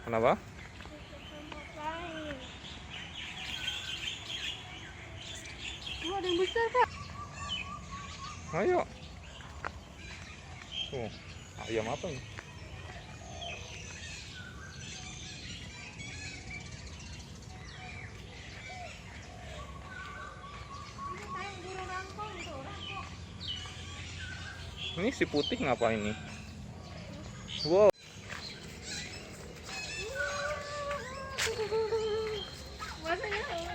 Kenapa? Ada yang besar, Kak. Ayo. Ayam apa ini? Ini si putih ngapa ini? Wow.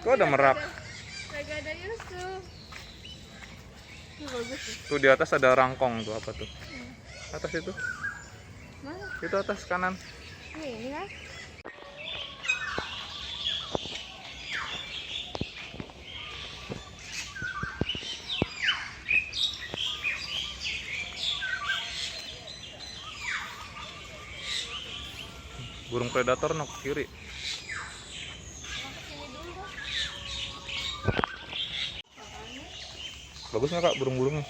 Kok ada merak? Kagak ada Yusuf. Tuh di atas ada rangkong tuh, apa tuh? Atas itu. Mana? Itu atas kanan. Ini kan? Burung predator nok kiri. Bagus nggak Kak burung-burungnya?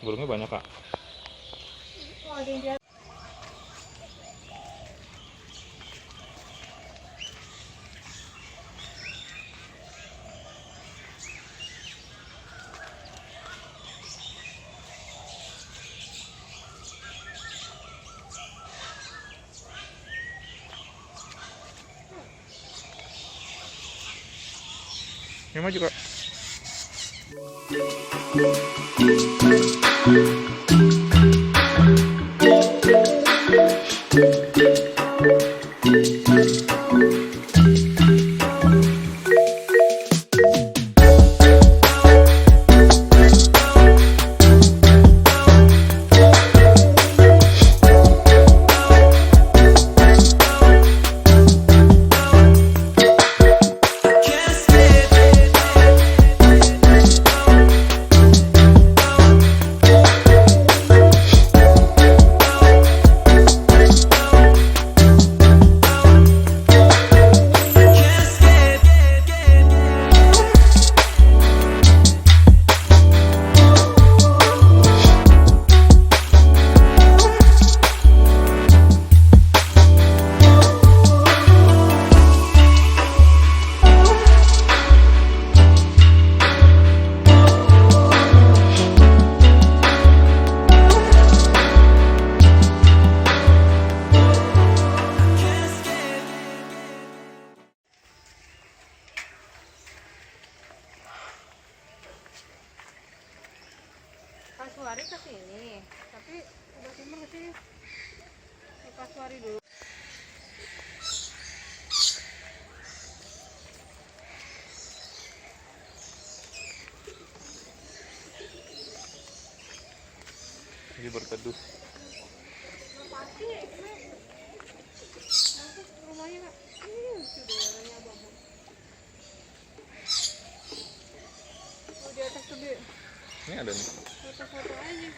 Burungnya banyak Kak. Ini maju Kak. Kasuari ke sini, tapi udah timur ke sini. Ke Kasuari dulu. Lagi berteduh. Pasti, nanti rumahnya Kak. Udaranya bagus. Oh, di atas tuh, Bi. Ini ada nih. Foto-foto aja.